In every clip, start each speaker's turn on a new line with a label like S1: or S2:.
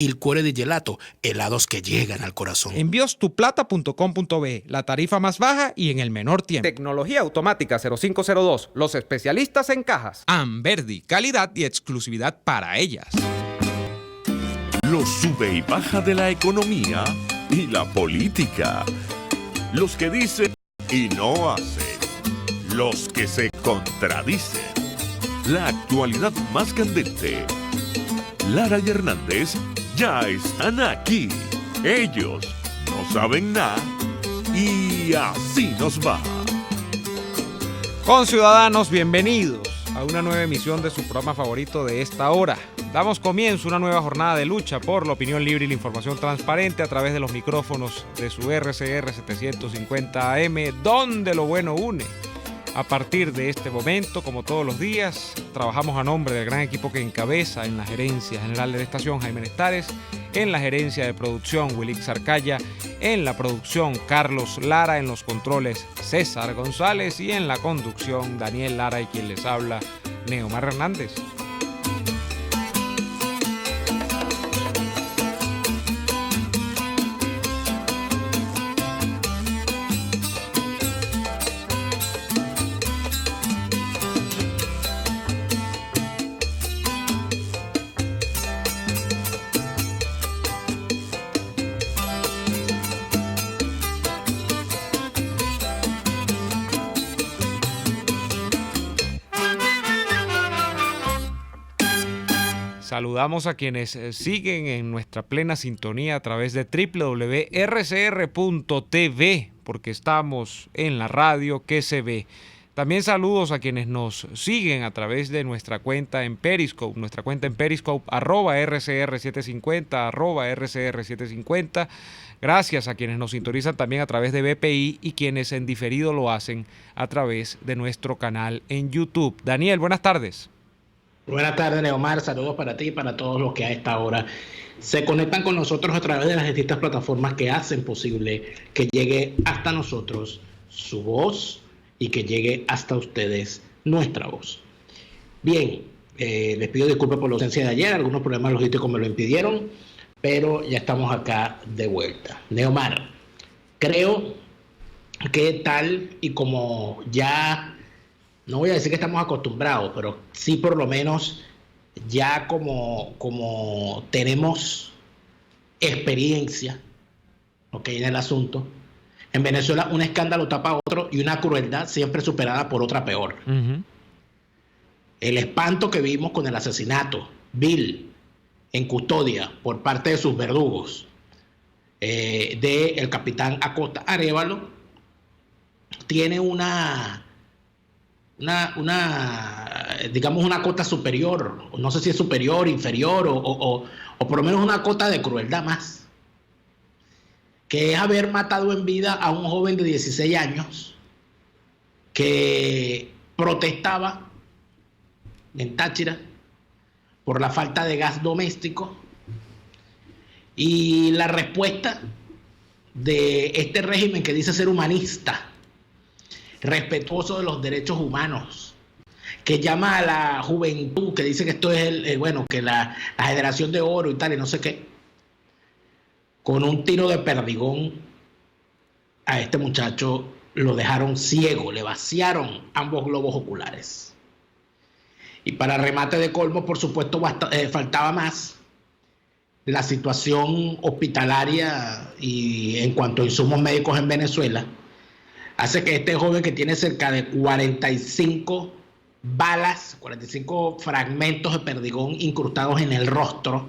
S1: Il Cuore di Gelato, helados que llegan al corazón.
S2: Enviostuplata.com.be, la tarifa más baja y en el menor tiempo.
S3: Tecnología automática 0502, los especialistas en cajas.
S2: Amverdi, calidad y exclusividad para ellas.
S4: Los sube y baja de la economía y la política. Los que dicen y no hacen. Los que se contradicen. La actualidad más candente. Lara y Hernández ya están aquí. Ellos no saben nada y así nos va.
S2: Conciudadanos, bienvenidos a una nueva emisión de su programa favorito de esta hora. Damos comienzo a una nueva jornada de lucha por la opinión libre y la información transparente a través de los micrófonos de su RCR 750 AM, donde lo bueno une. A partir de este momento, como todos los días, trabajamos a nombre del gran equipo que encabeza en la gerencia general de la estación, Jaime Nestares, en la gerencia de producción, Wilix Arcaya, en la producción, Carlos Lara, en los controles, César González y en la conducción, Daniel Lara y quien les habla, Neomar Hernández. Saludamos a quienes siguen en nuestra plena sintonía a través de www.rcr.tv, porque estamos en la radio que se ve. También saludos a quienes nos siguen a través de nuestra cuenta en Periscope, @RCR750, @RCR750. Gracias a quienes nos sintonizan también a través de BPI y quienes en diferido lo hacen a través de nuestro canal en YouTube. Daniel, buenas tardes.
S5: Buenas tardes, Neomar. Saludos para ti y para todos los que a esta hora se conectan con nosotros a través de las distintas plataformas que hacen posible que llegue hasta nosotros su voz y que llegue hasta ustedes nuestra voz. Bien, les pido disculpas por la ausencia de ayer, algunos problemas logísticos me lo impidieron, pero ya estamos acá de vuelta. Neomar, creo que tal y como ya... No voy a decir que estamos acostumbrados, pero sí por lo menos ya como tenemos experiencia, en el asunto. En Venezuela un escándalo tapa otro y una crueldad siempre superada por otra peor. Uh-huh. El espanto que vimos con el asesinato vil en custodia por parte de sus verdugos del capitán Acosta Arévalo tiene una cota superior, no sé si es superior, inferior o por lo menos una cota de crueldad más, que es haber matado en vida a un joven de 16 años que protestaba en Táchira por la falta de gas doméstico y la respuesta de este régimen que dice ser humanista, respetuoso de los derechos humanos, que llama a la juventud, que dice que esto es que la generación de oro y tal, y no sé qué, con un tiro de perdigón a este muchacho lo dejaron ciego, le vaciaron ambos globos oculares. Y para remate de colmo, por supuesto, faltaba más. La situación hospitalaria y en cuanto a insumos médicos en Venezuela hace que este joven, que tiene cerca de 45 balas, 45 fragmentos de perdigón incrustados en el rostro,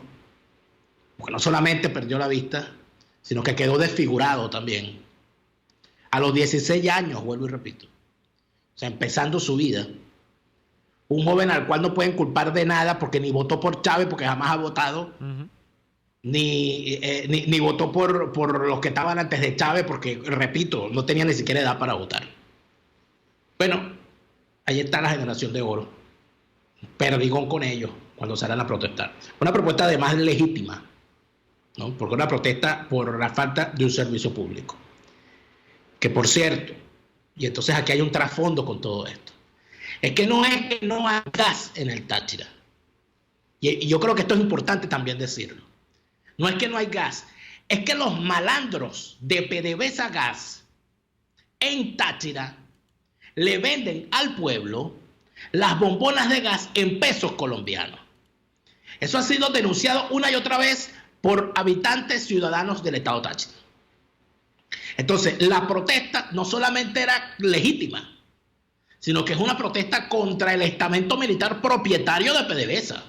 S5: porque no solamente perdió la vista, sino que quedó desfigurado también. A los 16 años, vuelvo y repito, o sea, empezando su vida. Un joven al cual no pueden culpar de nada porque ni votó por Chávez, porque jamás ha votado, uh-huh. ni votó por los que estaban antes de Chávez, porque, repito, no tenía ni siquiera edad para votar. Bueno, ahí está la generación de oro. Perdigón con ellos cuando salen a protestar. Una propuesta además legítima, ¿no? Porque una protesta por la falta de un servicio público. Que por cierto, y entonces aquí hay un trasfondo con todo esto, es que no hay gas en el Táchira. Y yo creo que esto es importante también decirlo. No es que no hay gas, es que los malandros de PDVSA Gas en Táchira le venden al pueblo las bombonas de gas en pesos colombianos. Eso ha sido denunciado una y otra vez por habitantes ciudadanos del estado Táchira. Entonces, la protesta no solamente era legítima, sino que es una protesta contra el estamento militar propietario de PDVSA.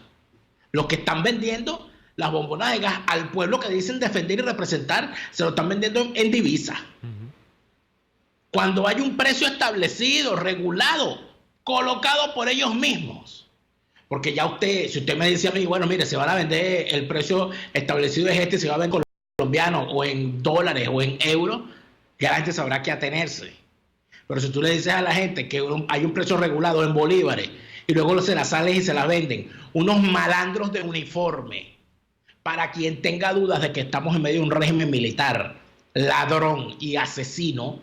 S5: Los que están vendiendo las bombonas de gas al pueblo que dicen defender y representar, se lo están vendiendo en divisa. Cuando hay un precio establecido, regulado, colocado por ellos mismos. Porque ya usted, si usted me dice a mí, bueno, mire, se van a vender, el precio establecido es este, se va a vender en colombiano o en dólares o en euros, ya la gente sabrá qué atenerse. Pero si tú le dices a la gente que hay un precio regulado en bolívares y luego se las salen y se las venden unos malandros de uniforme, para quien tenga dudas de que estamos en medio de un régimen militar, ladrón y asesino,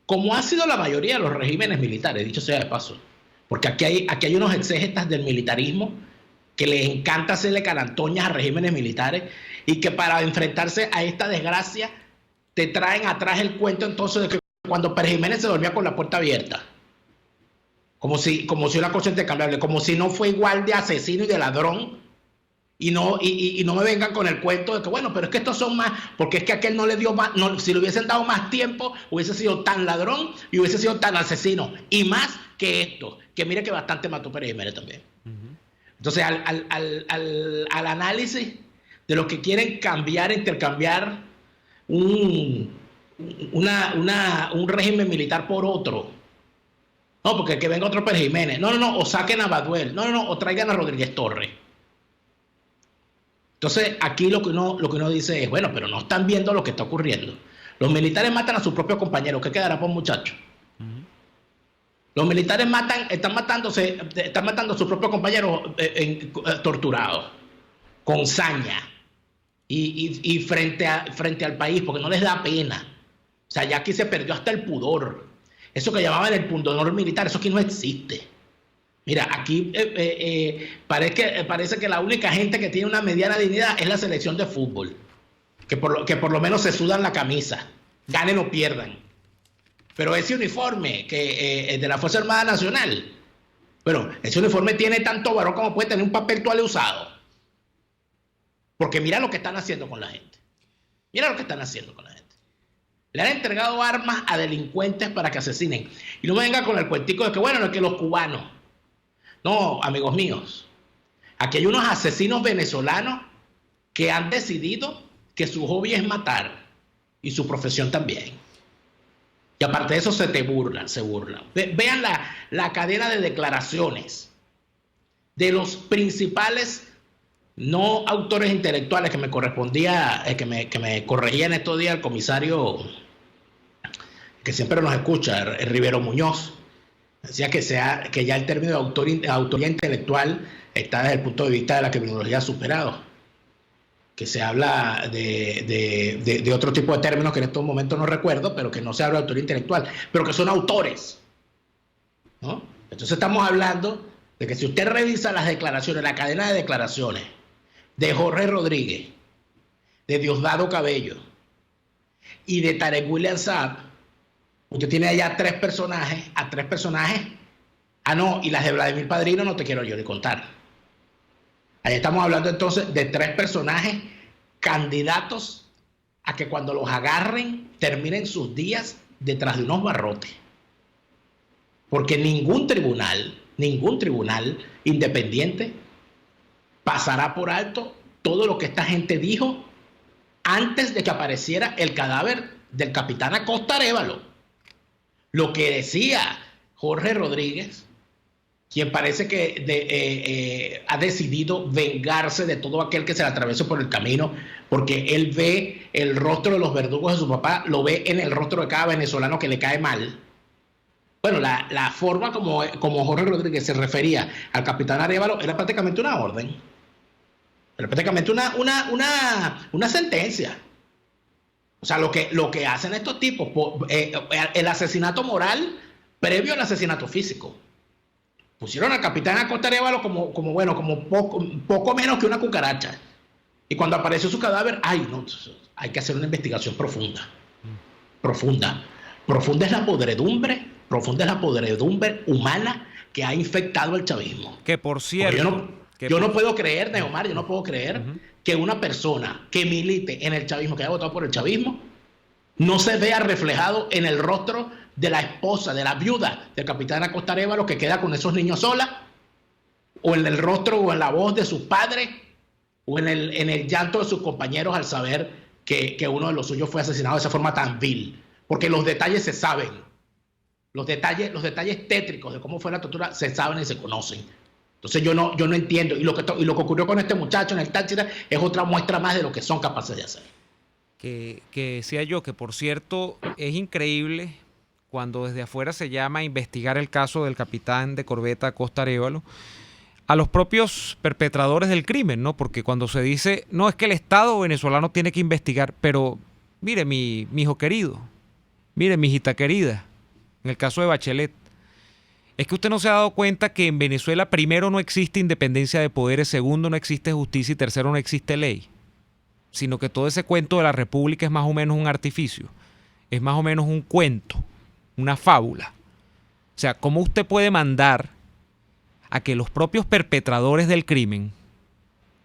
S5: como ha sido la mayoría de los regímenes militares, dicho sea de paso. Porque aquí hay unos exégetas del militarismo que les encanta hacerle carantoñas a regímenes militares y que para enfrentarse a esta desgracia te traen atrás el cuento entonces de que cuando Pérez Jiménez se dormía con la puerta abierta. Como si una cosa intercambiable, como si no fue igual de asesino y de ladrón. Y no me vengan con el cuento de que, bueno, pero es que estos son más, porque es que aquel no le dio más, no, si le hubiesen dado más tiempo, hubiese sido tan ladrón y hubiese sido tan asesino. Y más que esto, que mire que bastante mató Pérez Jiménez también. Entonces, al análisis de los que quieren cambiar, intercambiar un régimen militar por otro. No, porque que venga otro Pérez Jiménez. No, o saquen a Baduel. No, o traigan a Rodríguez Torres. Entonces, aquí lo que uno dice es, bueno, pero no están viendo lo que está ocurriendo. Los militares matan a sus propios compañeros. ¿Qué quedará por muchachos? Los militares están matando a sus propios compañeros torturados, con saña, y frente al país, porque no les da pena. O sea, ya aquí se perdió hasta el pudor. Eso que llamaban el pundonor militar, eso aquí no existe. Mira, aquí parece que la única gente que tiene una mediana dignidad es la selección de fútbol, que por lo menos se sudan la camisa, ganen o pierdan. Pero ese uniforme que de la Fuerza Armada Nacional, bueno, ese uniforme tiene tanto varón como puede tener un papel toalé usado. Porque mira lo que están haciendo con la gente. Mira lo que están haciendo con la gente. Le han entregado armas a delincuentes para que asesinen. Y no me venga con el cuentico de que, bueno, no es que los cubanos. No, amigos míos. Aquí hay unos asesinos venezolanos que han decidido que su hobby es matar y su profesión también. Y aparte de eso se burlan. Vean la cadena de declaraciones de los principales no autores intelectuales que me correspondía, que me corregía en estos días el comisario que siempre nos escucha, Rivero Muñoz. Decía que ya el término de autoría intelectual está desde el punto de vista de la criminología superado. Que se habla de otro tipo de términos que en estos momentos no recuerdo, pero que no se habla de autoría intelectual, pero que son autores, ¿no? Entonces estamos hablando de que si usted revisa las declaraciones, la cadena de declaraciones de Jorge Rodríguez, de Diosdado Cabello y de Tarek William Saab, usted tiene allá a tres personajes, y las de Vladimir Padrino no te quiero yo ni contar. Ahí estamos hablando entonces de tres personajes candidatos a que cuando los agarren terminen sus días detrás de unos barrotes. Porque ningún tribunal independiente pasará por alto todo lo que esta gente dijo antes de que apareciera el cadáver del capitán Acosta Arévalo. Lo que decía Jorge Rodríguez, quien parece que ha decidido vengarse de todo aquel que se le atravesó por el camino, porque él ve el rostro de los verdugos de su papá, lo ve en el rostro de cada venezolano que le cae mal. Bueno, la forma como Jorge Rodríguez se refería al capitán Arévalo era prácticamente una orden, era prácticamente una sentencia. O sea, lo que hacen estos tipos, el asesinato moral previo al asesinato físico. Pusieron al capitán Acosta Arévalo como poco menos que una cucaracha. Y cuando apareció su cadáver, ay, no, hay que hacer una investigación profunda. Profunda. Profunda es la podredumbre humana que ha infectado el chavismo.
S2: Que por cierto...
S5: Yo no puedo creer, Neomar, yo no puedo creer que una persona que milite en el chavismo, que haya votado por el chavismo, no se vea reflejado en el rostro de la esposa, de la viuda del capitán Acosta Arévalo, que queda con esos niños sola, o en el rostro o en la voz de sus padres, o en el llanto de sus compañeros al saber que uno de los suyos fue asesinado de esa forma tan vil. Porque los detalles se saben. Los detalles tétricos de cómo fue la tortura se saben y se conocen. Entonces yo no entiendo. Y lo que ocurrió con este muchacho en el Táchira es otra muestra más de lo que son capaces de hacer.
S2: Que decía yo que, por cierto, es increíble cuando desde afuera se llama a investigar el caso del capitán de corbeta Acosta Arévalo, a los propios perpetradores del crimen, ¿no? Porque cuando se dice, no, es que el Estado venezolano tiene que investigar, pero mire, mi hijo querido, mire, mi hijita querida, en el caso de Bachelet, es que usted no se ha dado cuenta que en Venezuela, primero, no existe independencia de poderes, segundo, no existe justicia y tercero, no existe ley, sino que todo ese cuento de la República es más o menos un artificio, es más o menos un cuento, una fábula. O sea, ¿cómo usted puede mandar a que los propios perpetradores del crimen,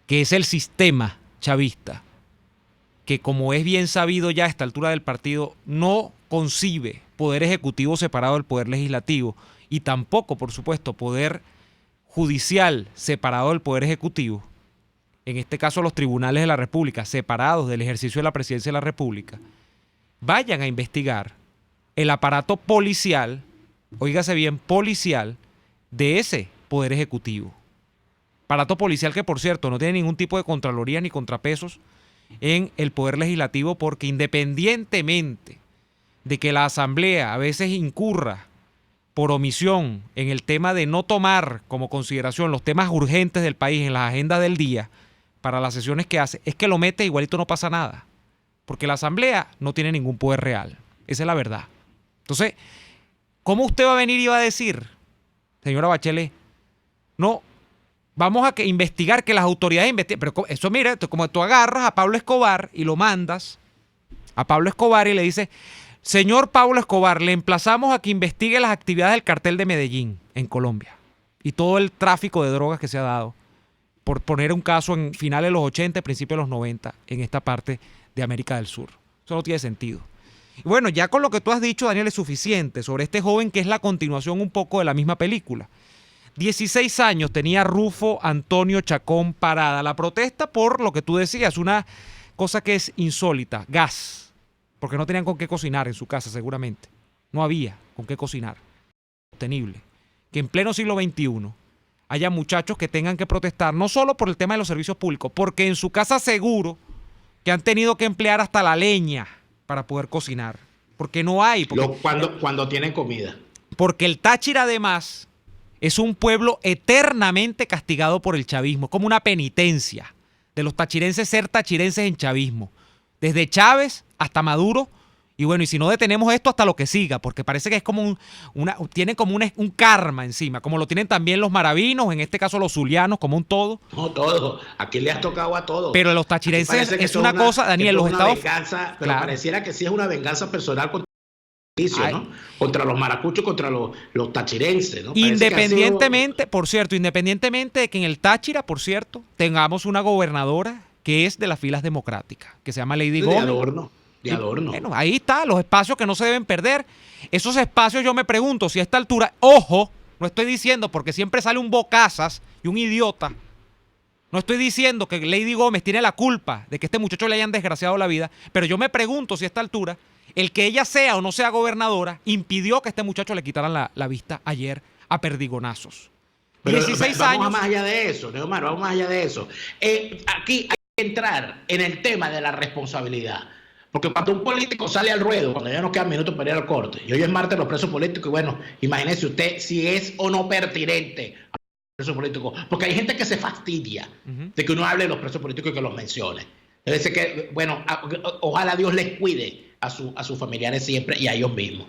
S2: que es el sistema chavista, que como es bien sabido ya a esta altura del partido, no concibe poder ejecutivo separado del poder legislativo y tampoco, por supuesto, poder judicial separado del poder ejecutivo, en este caso los tribunales de la República separados del ejercicio de la presidencia de la República, vayan a investigar el aparato policial, óigase bien, policial, de ese poder ejecutivo. Aparato policial que, por cierto, no tiene ningún tipo de contraloría ni contrapesos en el poder legislativo, porque independientemente de que la Asamblea a veces incurra por omisión en el tema de no tomar como consideración los temas urgentes del país en las agendas del día para las sesiones que hace, es que lo mete igualito, no pasa nada, porque la Asamblea no tiene ningún poder real. Esa es la verdad. Entonces, ¿cómo usted va a venir y va a decir, señora Bachelet, no, vamos a investigar, que las autoridades investiguen? Pero eso, mira, como tú agarras a Pablo Escobar y lo mandas a Pablo Escobar y le dices, señor Pablo Escobar, le emplazamos a que investigue las actividades del cartel de Medellín en Colombia y todo el tráfico de drogas que se ha dado, por poner un caso en finales de los 80, principios de los 90, en esta parte de América del Sur. Eso no tiene sentido. Y bueno, ya con lo que tú has dicho, Daniel, es suficiente sobre este joven que es la continuación un poco de la misma película. 16 años tenía Rufo Antonio Chacón Parada. La protesta por lo que tú decías, una cosa que es insólita, gas, porque no tenían con qué cocinar en su casa seguramente. No había con qué cocinar. Sostenible. Que en pleno siglo XXI haya muchachos que tengan que protestar, no solo por el tema de los servicios públicos, porque en su casa seguro que han tenido que emplear hasta la leña para poder cocinar. Porque no hay.
S5: Cuando tienen comida.
S2: Porque el Táchira, además, es un pueblo eternamente castigado por el chavismo, como una penitencia de los tachirenses ser tachirenses en chavismo. Desde Chávez hasta Maduro. Y bueno, y si no detenemos esto, hasta lo que siga, porque parece que es como tienen como un karma encima, como lo tienen también los maravinos, en este caso los zulianos, como un todo.
S5: No, todo. Aquí le has tocado a todos.
S2: Pero los tachirenses es una cosa, Daniel, los estados...
S5: Venganza, pero claro, pareciera que sí es una venganza personal contra ¿no? Contra los maracuchos, contra los tachirenses, ¿no?
S2: Independientemente, por cierto, independientemente de que en el Táchira, por cierto, tengamos una gobernadora que es de las filas democráticas, que se llama Lady Gómez.
S5: De adorno.
S2: Bueno, ahí está, los espacios que no se deben perder. Esos espacios, yo me pregunto si a esta altura, ojo, no estoy diciendo, porque siempre sale un bocazas y un idiota, no estoy diciendo que Lady Gómez tiene la culpa de que este muchacho le hayan desgraciado la vida, pero yo me pregunto si a esta altura, el que ella sea o no sea gobernadora, impidió que a este muchacho le quitaran la vista ayer a perdigonazos.
S5: Pero
S2: 16
S5: vamos
S2: años.
S5: Más allá de eso, Neomar, vamos más allá de eso. Aquí hay que entrar en el tema de la responsabilidad. Porque cuando un político sale al ruedo, cuando ya nos quedan minutos para ir al corte, y hoy es martes los presos políticos, y bueno, imagínese usted si es o no pertinente a los presos políticos, porque hay gente que se fastidia de que uno hable de los presos políticos y que los mencione. Es decir que, bueno, ojalá Dios les cuide a sus familiares siempre y a ellos mismos.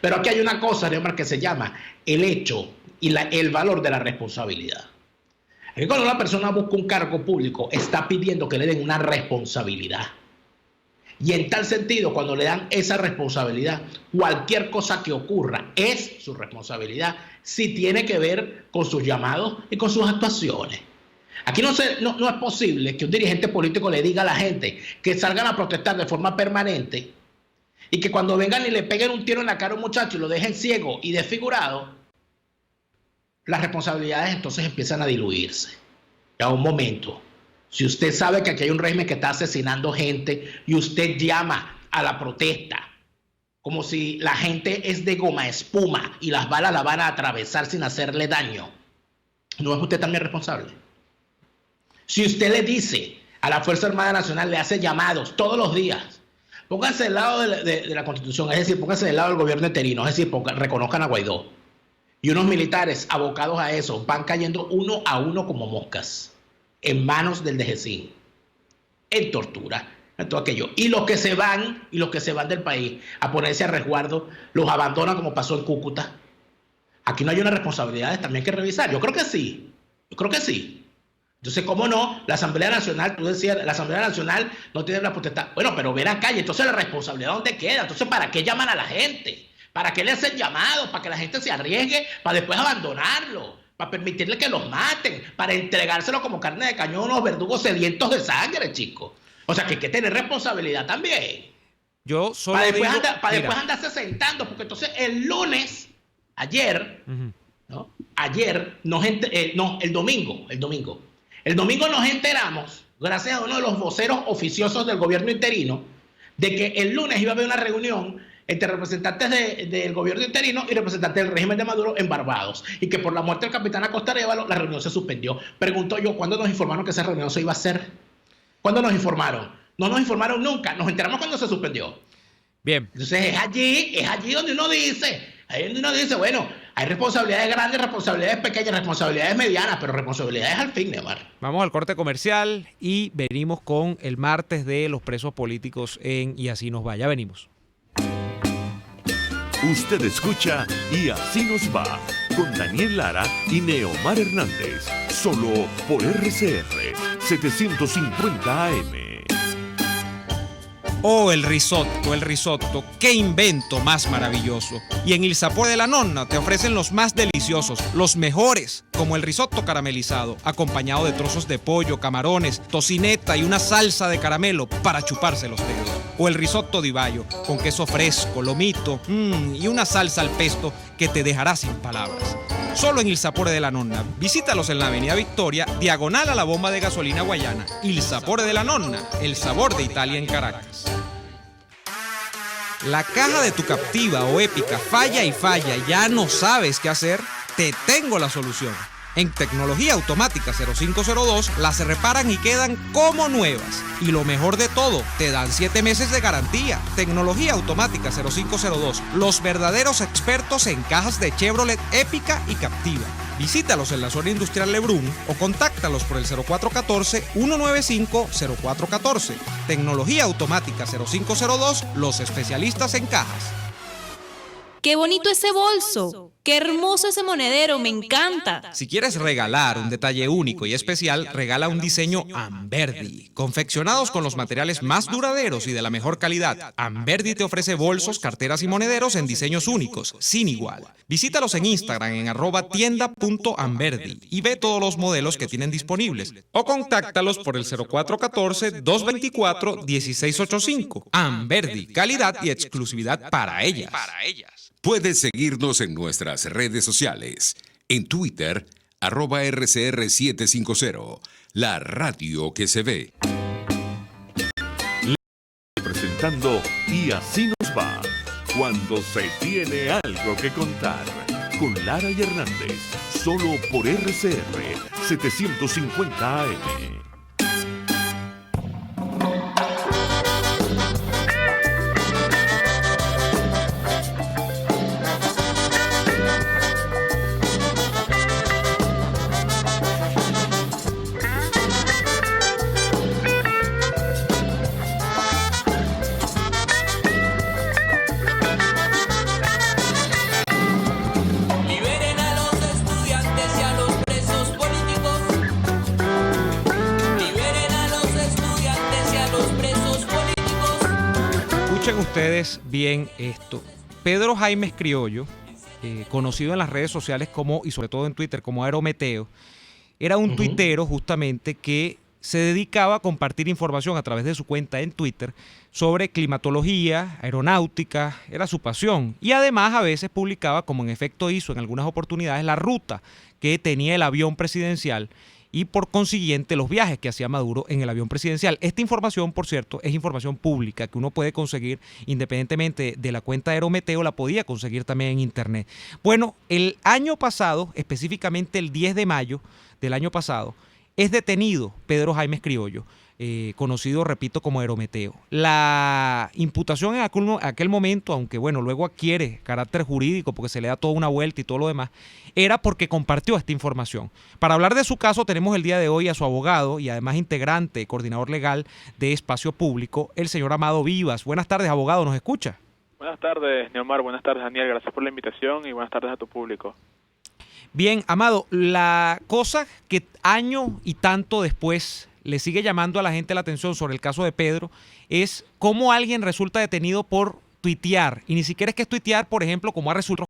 S5: Pero aquí hay una cosa, Neomar, que se llama el hecho y el valor de la responsabilidad. Es cuando una persona busca un cargo público, está pidiendo que le den una responsabilidad. Y en tal sentido, cuando le dan esa responsabilidad, cualquier cosa que ocurra es su responsabilidad, si tiene que ver con sus llamados y con sus actuaciones. Aquí no es posible que un dirigente político le diga a la gente que salgan a protestar de forma permanente y que cuando vengan y le peguen un tiro en la cara a un muchacho y lo dejen ciego y desfigurado, las responsabilidades entonces empiezan a diluirse. Ya un momento. Si usted sabe que aquí hay un régimen que está asesinando gente y usted llama a la protesta como si la gente es de goma espuma y las balas la van a atravesar sin hacerle daño, ¿no es usted también responsable? Si usted le dice a la Fuerza Armada Nacional, le hace llamados todos los días, pónganse del lado de la Constitución, es decir, pónganse del lado del gobierno interino, es decir, reconozcan a Guaidó. Y unos militares abocados a eso van cayendo uno a uno como moscas en manos del DGCIN, en tortura, en todo aquello. Y los que se van del país a ponerse a resguardo, los abandonan como pasó en Cúcuta. Aquí no hay unas responsabilidades también que revisar. Yo creo que sí. Entonces, ¿cómo no? La Asamblea Nacional, tú decías, la Asamblea Nacional no tiene la potestad. Bueno, pero ven acá, y entonces la responsabilidad ¿dónde queda? Entonces, ¿para qué llaman a la gente? ¿Para qué le hacen llamados? ¿Para que la gente se arriesgue? ¿Para después abandonarlo? ¿Para permitirle que los maten? ¿Para entregárselo como carne de cañón a unos verdugos sedientos de sangre, chicos? O sea, que hay que tener responsabilidad también.
S2: Yo solo
S5: para después andarse sentando, porque entonces el lunes, ayer, ¿no? El domingo nos enteramos, gracias a uno de los voceros oficiosos del gobierno interino, de que el lunes iba a haber una reunión entre representantes del gobierno interino y representantes del régimen de Maduro en Barbados, y que por la muerte del capitán Acosta Arévalo la reunión se suspendió. Pregunto yo, ¿cuándo nos informaron que esa reunión se iba a hacer? ¿Cuándo nos informaron? No nos informaron nunca, nos enteramos cuando se suspendió.
S2: Bien.
S5: Entonces es allí donde uno dice, bueno, hay responsabilidades grandes, responsabilidades pequeñas, responsabilidades medianas, pero responsabilidades al fin, Neomar.
S2: Vamos al corte comercial y venimos con el martes de los presos políticos en Y Así Nos Va. Ya venimos.
S4: Usted escucha Y Así Nos Va, con Daniel Lara y Neomar Hernández, solo por RCR 750 AM.
S2: Oh, el risotto, qué invento más maravilloso. Y en Il Sapore de la Nonna te ofrecen los más deliciosos, los mejores, como el risotto caramelizado, acompañado de trozos de pollo, camarones, tocineta y una salsa de caramelo para chuparse los dedos. O el risotto di Baio, con queso fresco, lomito y una salsa al pesto que te dejará sin palabras. Solo en Il Sapore de la Nonna. Visítalos en la Avenida Victoria, diagonal a la bomba de gasolina Guayana. Il Sapore de la Nonna, el sabor de Italia en Caracas. La caja de tu Captiva o Épica falla y ya no sabes qué hacer. Te tengo la solución. En Tecnología Automática 0502 las reparan y quedan como nuevas. Y lo mejor de todo, te dan 7 meses de garantía. Tecnología Automática 0502, los verdaderos expertos en cajas de Chevrolet Épica y Captiva. Visítalos en la zona industrial Lebrún o contáctalos por el 0414-195-0414. Tecnología Automática 0502, los especialistas en cajas.
S6: ¡Qué bonito ese bolso! ¡Qué hermoso ese monedero! ¡Me encanta!
S2: Si quieres regalar un detalle único y especial, regala un diseño Amberdi. Confeccionados con los materiales más duraderos y de la mejor calidad, Amberdi te ofrece bolsos, carteras y monederos en diseños únicos, sin igual. Visítalos en Instagram en @tienda.amberdi y ve todos los modelos que tienen disponibles. O contáctalos por el 0414-224-1685. Amberdi, calidad y exclusividad para ellas.
S7: Puedes seguirnos en nuestras redes sociales. En Twitter, @RCR750, la radio que se ve.
S4: Presentando Y Así Nos Va, cuando se tiene algo que contar, con Lara y Hernández, solo por RCR 750 AM.
S8: Liberen a los estudiantes y a los presos políticos.
S2: Escuchen ustedes bien esto. Pedro Jaimes Criollo, conocido en las redes sociales como, y sobre todo en Twitter, como Aerometeo, era un tuitero justamente que se dedicaba a compartir información a través de su cuenta en Twitter sobre climatología, aeronáutica, era su pasión. Y además a veces publicaba, como en efecto hizo en algunas oportunidades, la ruta que tenía el avión presidencial y por consiguiente los viajes que hacía Maduro en el avión presidencial. Esta información, por cierto, es información pública que uno puede conseguir independientemente de la cuenta de Aerometeo, la podía conseguir también en internet. Bueno, el año pasado, específicamente el 10 de mayo del año pasado, es detenido Pedro Jaimes Criollo, conocido, repito, como Aerometeo. La imputación en aquel momento, aunque bueno, luego adquiere carácter jurídico porque se le da toda una vuelta y todo lo demás, era porque compartió esta información. Para hablar de su caso tenemos el día de hoy a su abogado y además integrante, coordinador legal de Espacio Público, el señor Amado Vivas. Buenas tardes, abogado, ¿nos escucha?
S8: Buenas tardes, Neomar, buenas tardes, Daniel, gracias por la invitación y buenas tardes a tu público.
S2: Bien, Amado, la cosa que año y tanto después le sigue llamando a la gente la atención sobre el caso de Pedro es cómo alguien resulta detenido por tuitear, y ni siquiera es que es tuitear, por ejemplo, como ha resultado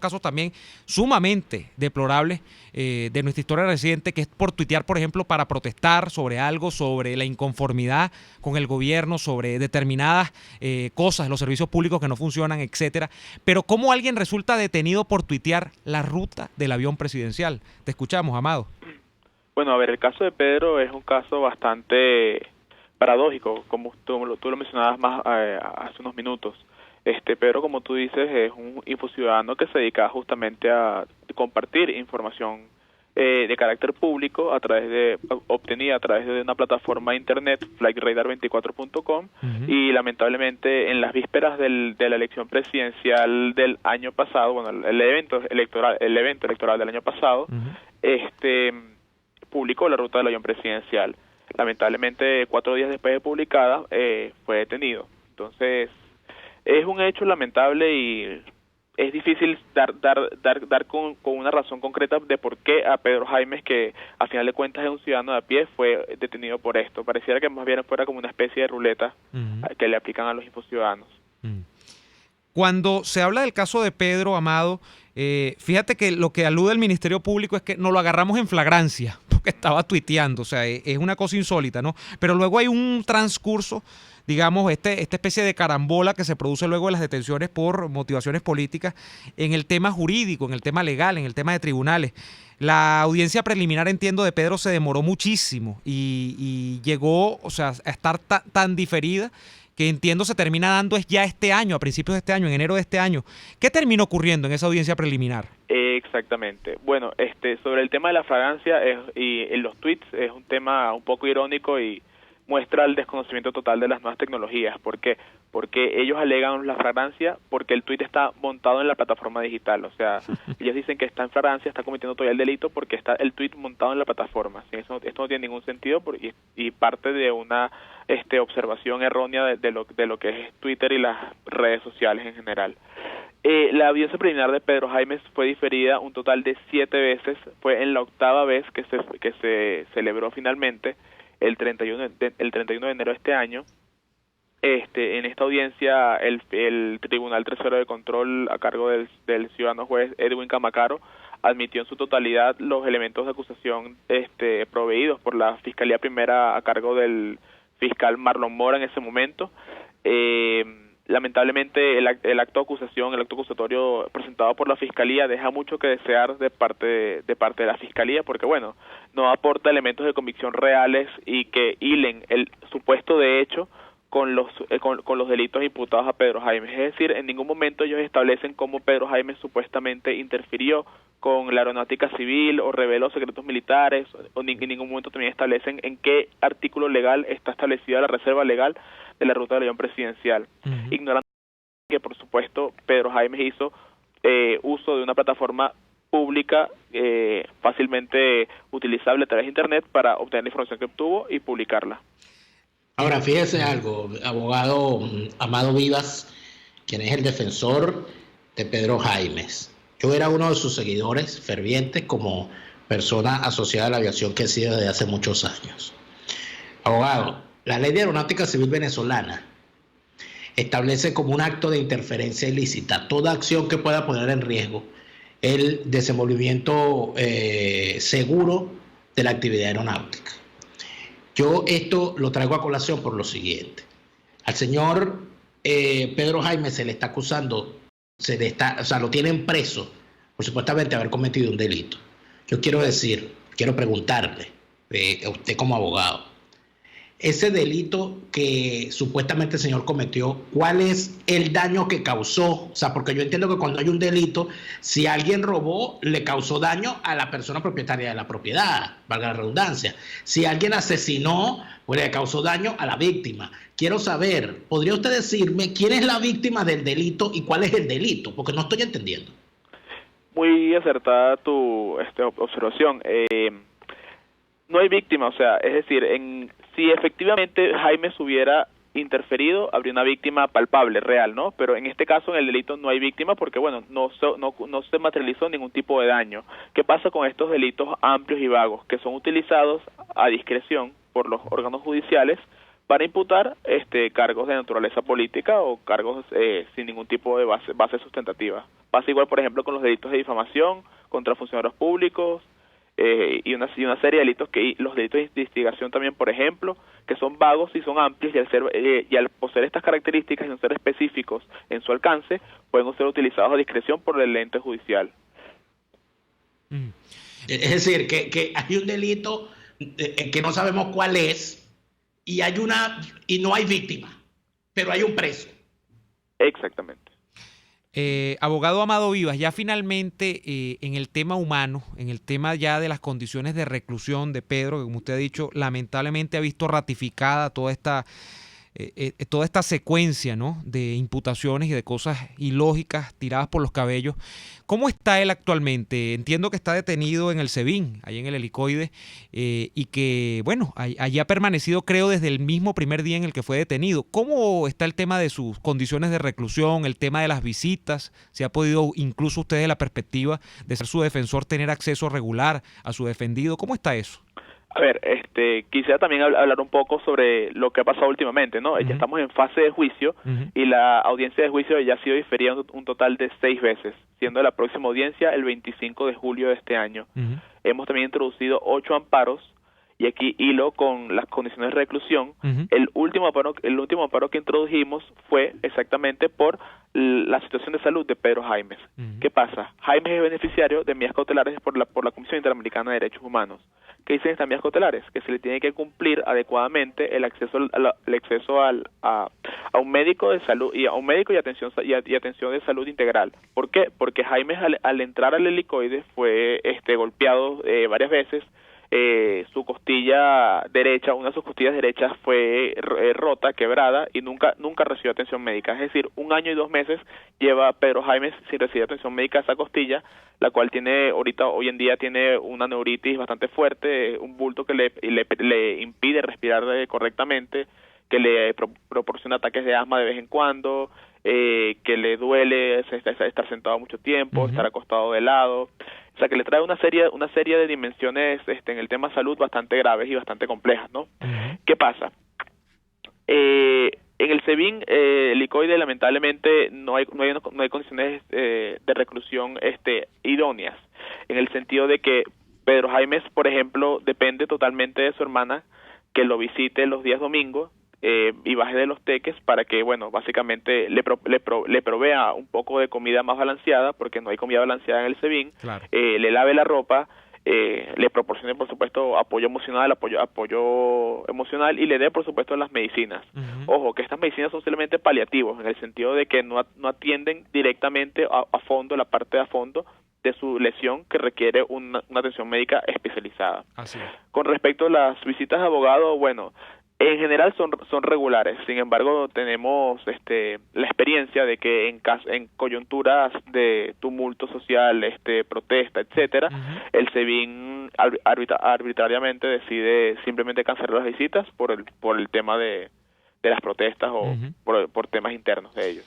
S2: casos también sumamente deplorables de nuestra historia reciente, que es por tuitear, por ejemplo, para protestar sobre algo, sobre la inconformidad con el gobierno, sobre determinadas cosas, los servicios públicos que no funcionan, etcétera. Pero ¿cómo alguien resulta detenido por tuitear la ruta del avión presidencial? Te escuchamos, Amado.
S8: Bueno, a ver, el caso de Pedro es un caso bastante paradójico, como tú lo mencionabas más hace unos minutos. Pedro, como tú dices, es un infociudadano que se dedica justamente a compartir información de carácter público obtenida a través de una plataforma de internet, flightradar24.com, y lamentablemente en las vísperas de la elección presidencial del año pasado, bueno, el evento electoral del año pasado, publicó la ruta del avión presidencial. Lamentablemente, 4 días después de publicada, fue detenido. Entonces, es un hecho lamentable y es difícil dar con una razón concreta de por qué a Pedro Jaimes, que a final de cuentas es un ciudadano de a pie, fue detenido por esto. Pareciera que más bien fuera como una especie de ruleta que le aplican a los infociudadanos.
S2: Cuando se habla del caso de Pedro, Amado, fíjate que lo que alude el Ministerio Público es que nos lo agarramos en flagrancia, porque estaba tuiteando, o sea, es una cosa insólita, ¿no? Pero luego hay un transcurso, digamos, esta especie de carambola que se produce luego de las detenciones por motivaciones políticas en el tema jurídico, en el tema legal, en el tema de tribunales. La audiencia preliminar, entiendo, de Pedro se demoró muchísimo y llegó, o sea, a estar tan diferida que entiendo se termina dando es ya este año, a principios de este año, en enero de este año. ¿Qué terminó ocurriendo en esa audiencia preliminar?
S8: Exactamente. Bueno, sobre el tema de la flagrancia y en los tweets es un tema un poco irónico y muestra el desconocimiento total de las nuevas tecnologías. ¿Por qué? Porque ellos alegan la flagrancia porque el tweet está montado en la plataforma digital. O sea, ellos dicen que está en flagrancia, está cometiendo todavía el delito porque está el tweet montado en la plataforma. ¿Sí? Esto no tiene ningún sentido y parte de una observación errónea de lo que es Twitter y las redes sociales en general. La audiencia preliminar de Pedro Jaimes fue diferida un total de 7 veces. Fue en la 8ª vez que se celebró finalmente el 31 de enero de este año. En esta audiencia el Tribunal Tercero de Control a cargo del ciudadano juez Edwin Camacaro admitió en su totalidad los elementos de acusación proveídos por la Fiscalía Primera a cargo del fiscal Marlon Mora en ese momento. Lamentablemente el acto acusatorio presentado por la Fiscalía deja mucho que desear de parte de la Fiscalía porque, bueno, no aporta elementos de convicción reales y que hilen el supuesto de hecho con los delitos imputados a Pedro Jaimes. Es decir, en ningún momento ellos establecen cómo Pedro Jaimes supuestamente interfirió con la aeronáutica civil o reveló secretos militares, en ningún momento también establecen en qué artículo legal está establecida la reserva legal de la ruta del avión presidencial, ignorando que, por supuesto, Pedro Jaimes hizo uso de una plataforma pública fácilmente utilizable a través de Internet para obtener la información que obtuvo y publicarla.
S5: Ahora, fíjese algo, abogado Amado Vivas, quien es el defensor de Pedro Jaimes. Yo era uno de sus seguidores fervientes como persona asociada a la aviación que he sido desde hace muchos años. Abogado, la ley de aeronáutica civil venezolana establece como un acto de interferencia ilícita toda acción que pueda poner en riesgo el desenvolvimiento seguro de la actividad aeronáutica. Yo esto lo traigo a colación por lo siguiente. Al señor Pedro Jaime se le está acusando, lo tienen preso por supuestamente haber cometido un delito. Yo quiero preguntarle, a usted como abogado, ese delito que supuestamente el señor cometió, ¿cuál es el daño que causó? O sea, porque yo entiendo que cuando hay un delito, si alguien robó, le causó daño a la persona propietaria de la propiedad, valga la redundancia. Si alguien asesinó, pues le causó daño a la víctima. Quiero saber, ¿podría usted decirme quién es la víctima del delito y cuál es el delito? Porque no estoy entendiendo.
S8: Muy acertada tu observación. No hay víctima, o sea, es decir, si efectivamente Jaime se hubiera interferido, habría una víctima palpable, real, ¿no? Pero en este caso, en el delito, no hay víctima porque, bueno, no se materializó ningún tipo de daño. ¿Qué pasa con estos delitos amplios y vagos que son utilizados a discreción por los órganos judiciales para imputar cargos de naturaleza política o cargos sin ningún tipo de base sustentativa? Pasa igual, por ejemplo, con los delitos de difamación contra funcionarios públicos, y una serie de delitos los delitos de investigación también, por ejemplo, que son vagos y son amplios y al poseer estas características y no ser específicos en su alcance, pueden ser utilizados a discreción por el ente judicial.
S5: Es decir, que hay un delito que no sabemos cuál es y no hay víctima, pero hay un preso.
S8: Exactamente.
S2: Abogado Amado Vivas, ya finalmente en el tema humano, en el tema ya de las condiciones de reclusión de Pedro, que como usted ha dicho, lamentablemente ha visto ratificada toda esta secuencia, ¿no?, de imputaciones y de cosas ilógicas tiradas por los cabellos. ¿Cómo está él actualmente? Entiendo que está detenido en el SEBIN, ahí en el Helicoide, y que, bueno, allí ha permanecido, creo, desde el mismo primer día en el que fue detenido. ¿Cómo está el tema de sus condiciones de reclusión, el tema de las visitas? ¿Se ha podido, incluso usted de la perspectiva de ser su defensor, tener acceso regular a su defendido? ¿Cómo está eso?
S8: A ver, quisiera también hablar un poco sobre lo que ha pasado últimamente, ¿no? Ya estamos en fase de juicio y la audiencia de juicio ya ha sido diferida un total de 6 veces, siendo la próxima audiencia el 25 de julio de este año. Hemos también introducido 8 amparos y aquí hilo con las condiciones de reclusión. El último amparo que introdujimos fue exactamente por la situación de salud de Pedro Jaimes. ¿Qué pasa? Jaimes es beneficiario de medidas cautelares por la Comisión Interamericana de Derechos Humanos. ¿Qué dicen estas medidas cautelares? Que se le tiene que cumplir adecuadamente el acceso a un médico de salud y a un médico y atención de salud integral. ¿Por qué? Porque Jaimes al entrar al helicoide fue golpeado varias veces. Su costilla derecha, una de sus costillas derechas fue rota, quebrada y nunca recibió atención médica. Es decir, 1 año y 2 meses lleva Pedro Jaimes sin recibir atención médica a esa costilla, la cual hoy en día tiene una neuritis bastante fuerte, un bulto que le impide respirar correctamente, que le proporciona ataques de asma de vez en cuando, que le duele estar sentado mucho tiempo, estar acostado de lado. O sea, que le trae una serie de dimensiones en el tema salud bastante graves y bastante complejas, ¿no? ¿Qué pasa? En el SEBIN, el helicoide, lamentablemente, no hay condiciones de reclusión idóneas, en el sentido de que Pedro Jaimes, por ejemplo, depende totalmente de su hermana, que lo visite los días domingos, y baje de los teques para que, bueno, básicamente le provea un poco de comida más balanceada, porque no hay comida balanceada en el SEBIN, claro. Le lave la ropa, le proporcione, por supuesto, apoyo emocional y le dé, por supuesto, las medicinas. Ojo, que estas medicinas son simplemente paliativos, en el sentido de que no atienden directamente a fondo, la parte de a fondo de su lesión que requiere una atención médica especializada. Así es. Con respecto a las visitas de abogado, bueno, en general son regulares. Sin embargo, tenemos la experiencia de que en coyunturas de tumulto social, protesta, etcétera, el SEBIN arbitrariamente decide simplemente cancelar las visitas por el tema de las protestas o por temas internos de ellos.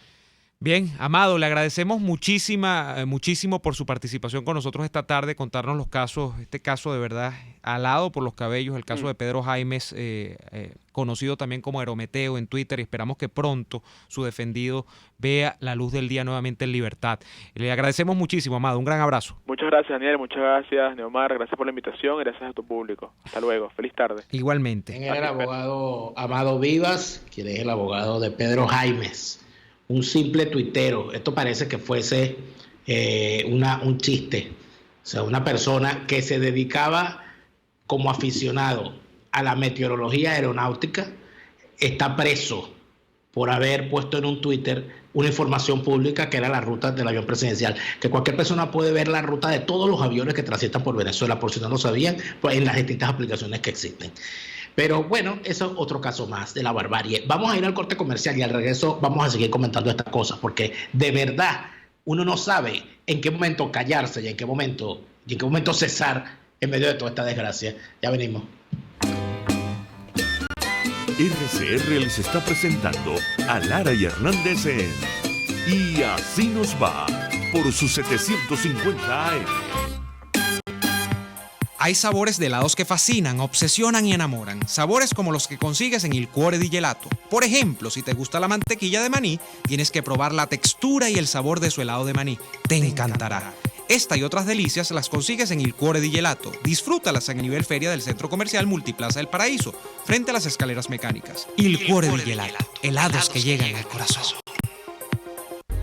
S2: Bien, Amado, le agradecemos muchísimo por su participación con nosotros esta tarde, contarnos los casos, este caso de verdad alado por los cabellos, el caso de Pedro Jaimes, conocido también como Aerometeo en Twitter, y esperamos que pronto su defendido vea la luz del día nuevamente en libertad. Le agradecemos muchísimo, Amado, un gran abrazo.
S8: Muchas gracias, Daniel, muchas gracias, Neomar, gracias por la invitación, gracias a tu público. Hasta luego, feliz tarde.
S2: Igualmente.
S5: Era el abogado Amado Vivas, quien es el abogado de Pedro Jaimes. Un simple tuitero. Esto parece que fuese un chiste. O sea, una persona que se dedicaba como aficionado a la meteorología aeronáutica está preso por haber puesto en un Twitter una información pública que era la ruta del avión presidencial. Que cualquier persona puede ver la ruta de todos los aviones que transitan por Venezuela, por si no lo sabían, pues en las distintas aplicaciones que existen. Pero bueno, eso es otro caso más de la barbarie. Vamos a ir al corte comercial y al regreso vamos a seguir comentando estas cosas, porque de verdad uno no sabe en qué momento callarse y en qué momento cesar en medio de toda esta desgracia. Ya venimos.
S4: RCR les está presentando a Lara y Hernández en Y Así Nos Va por sus 750 AM.
S9: Hay sabores de helados que fascinan, obsesionan y enamoran. Sabores como los que consigues en Il Cuore di Gelato. Por ejemplo, si te gusta la mantequilla de maní, tienes que probar la textura y el sabor de su helado de maní. Te encantará. Esta y otras delicias las consigues en Il Cuore di Gelato. Disfrútalas en nivel feria del Centro Comercial Multiplaza del Paraíso, frente a las escaleras mecánicas. Il Cuore di Gelato. Helados que llegan al corazón.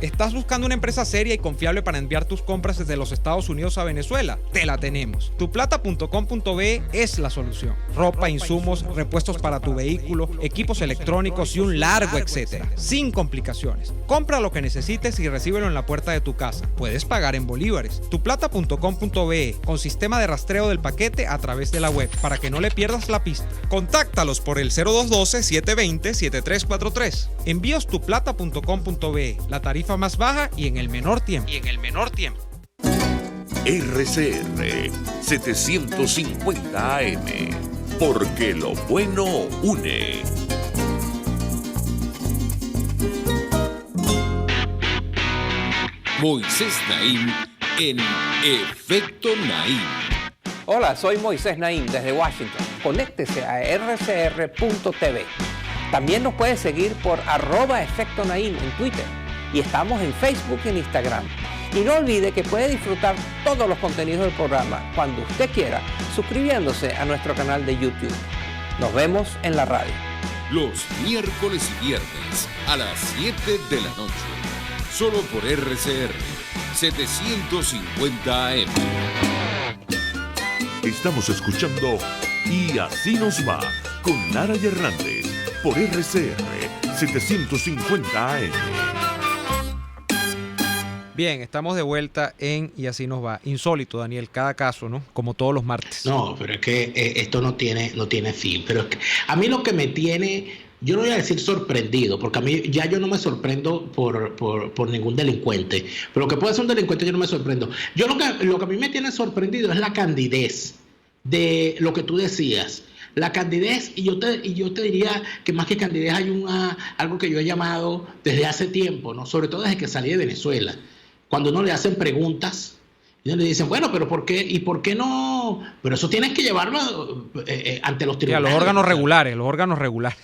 S2: ¿Estás buscando una empresa seria y confiable para enviar tus compras desde los Estados Unidos a Venezuela? Te la tenemos. Tuplata.com.be es la solución. Ropa, insumos, repuestos para tu vehículo, equipos electrónicos y un largo etcétera. Sin complicaciones. Compra lo que necesites y recíbelo en la puerta de tu casa. Puedes pagar en bolívares. Tuplata.com.be con sistema de rastreo del paquete a través de la web para que no le pierdas la pista. Contáctalos por el 0212-720-7343. Envíos tuplata.com.be. La tarifa más baja y en el menor tiempo.
S4: RCR 750 AM, porque lo bueno une.
S7: Moisés Naim en Efecto Naim.
S3: Hola, soy Moisés Naim desde Washington. Conéctese a rcr.tv. También nos puede seguir por @Efecto Naim en Twitter. Y estamos en Facebook y en Instagram. Y no olvide que puede disfrutar todos los contenidos del programa cuando usted quiera, suscribiéndose a nuestro canal de YouTube. Nos vemos en la radio.
S7: Los miércoles y viernes a las 7 de la noche. Solo por RCR 750 AM.
S4: Estamos escuchando Y Así Nos Va con Lara y Hernández por RCR 750 AM.
S2: Bien, estamos de vuelta en Y Así Nos Va. Insólito, Daniel, cada caso, ¿no? Como todos los martes.
S5: No, pero es que esto no tiene fin. Pero es que a mí lo que me tiene, yo no voy a decir sorprendido, porque a mí ya yo no me sorprendo por ningún delincuente. Pero lo que puede ser un delincuente yo no me sorprendo. Yo lo que a mí me tiene sorprendido es la candidez de lo que tú decías. La candidez, y yo te diría que más que candidez hay algo que yo he llamado desde hace tiempo, ¿no? Sobre todo desde que salí de Venezuela. Cuando uno le hacen preguntas, y uno le dicen, bueno, pero ¿por qué? ¿Y por qué no? Pero eso tienes que llevarlo ante los tribunales.
S2: Sí, a los órganos regulares.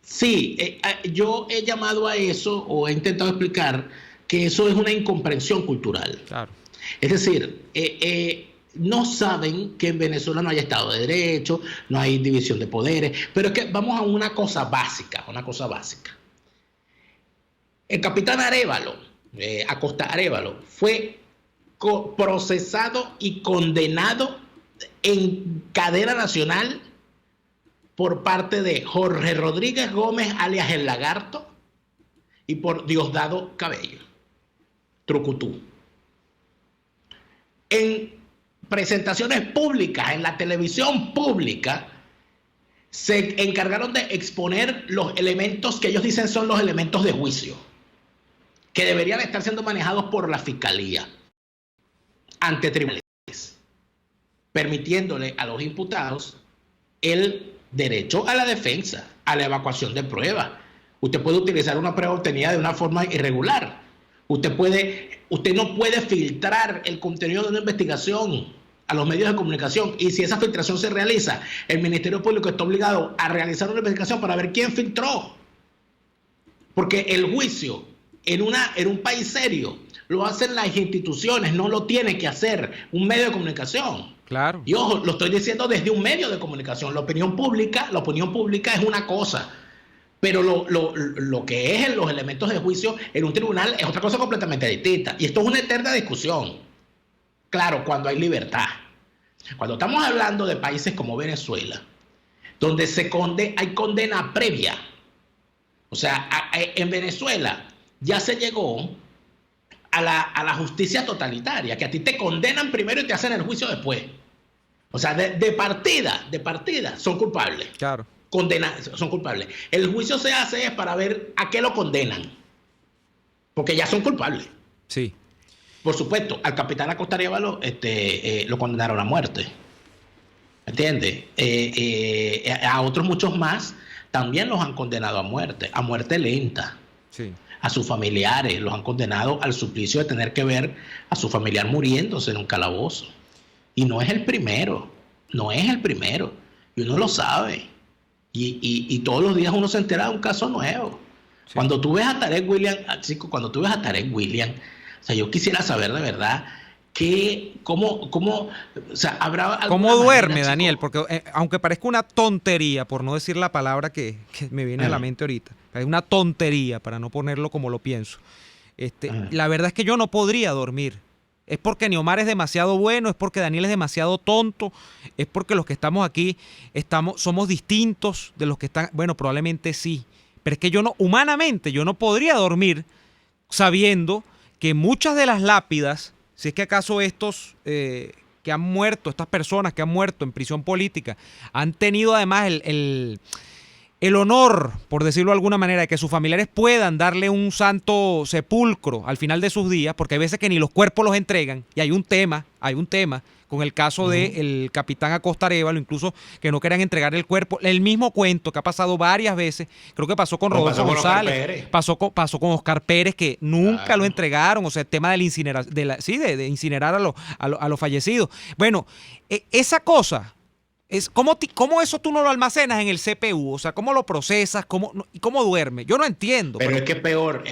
S5: Sí, yo he llamado a eso, o he intentado explicar, que eso es una incomprensión cultural.
S2: Claro. Es
S5: decir, no saben que en Venezuela no hay Estado de Derecho, no hay división de poderes, pero es que vamos a una cosa básica. El capitán Arévalo, Acosta Arévalo, fue procesado y condenado en cadena nacional por parte de Jorge Rodríguez Gómez, alias El Lagarto, y por Diosdado Cabello, Trucutú. En presentaciones públicas, en la televisión pública, se encargaron de exponer los elementos que ellos dicen son los elementos de juicio, que deberían estar siendo manejados por la Fiscalía ante tribunales, permitiéndole a los imputados el derecho a la defensa, a la evacuación de pruebas. Usted puede utilizar una prueba obtenida de una forma irregular, Usted no puede filtrar el contenido de una investigación a los medios de comunicación, y si esa filtración se realiza, el Ministerio Público está obligado a realizar una investigación para ver quién filtró. Porque el juicio en un país serio lo hacen las instituciones, no lo tiene que hacer un medio de comunicación.
S2: Claro.
S5: Y ojo, lo estoy diciendo desde un medio de comunicación. La opinión pública es una cosa, pero lo que es en los elementos de juicio en un tribunal es otra cosa completamente distinta. Y esto es una eterna discusión. Claro, cuando hay libertad. Cuando estamos hablando de países como Venezuela, donde hay condena previa. O sea, en Venezuela ya se llegó a la justicia totalitaria, que a ti te condenan primero y te hacen el juicio después. O sea, de partida son culpables.
S2: Claro.
S5: Son culpables. El juicio se hace es para ver a qué lo condenan, porque ya son culpables.
S2: Sí.
S5: Por supuesto, al capitán Acosta Arévalo lo condenaron a muerte. ¿Entiendes? A otros muchos más también los han condenado a muerte lenta.
S2: Sí.
S5: A sus familiares los han condenado al suplicio de tener que ver a su familiar muriéndose en un calabozo. Y no es el primero. Y uno lo sabe. Y todos los días uno se entera de un caso nuevo. Sí. Cuando tú ves a Tarek William, o sea, yo quisiera saber de verdad cómo
S2: duerme, chico, Daniel, porque aunque parezca una tontería, por no decir la palabra que me viene a la mente ahorita, es una tontería para no ponerlo como lo pienso. La verdad es que yo no podría dormir. Es porque Neomar es demasiado bueno, es porque Daniel es demasiado tonto, es porque los que estamos aquí somos distintos de los que están. Bueno, probablemente sí, pero es que humanamente yo no podría dormir sabiendo que muchas de las lápidas, si es que acaso estos que han muerto, estas personas que han muerto en prisión política, han tenido además el honor, por decirlo de alguna manera, de que sus familiares puedan darle un santo sepulcro al final de sus días, porque hay veces que ni los cuerpos los entregan, y hay un tema con el caso del capitán Acosta Arévalo, incluso que no querían entregar el cuerpo. El mismo cuento que ha pasado varias veces, creo que pasó con Rodolfo González, pasó con Oscar Pérez, que nunca lo entregaron, o sea, el tema de de incinerar a los fallecidos. Bueno, esa cosa, ¿cómo eso tú no lo almacenas en el CPU? O sea, ¿cómo lo procesas? ¿Cómo duerme? Yo no entiendo.
S5: Pero es que es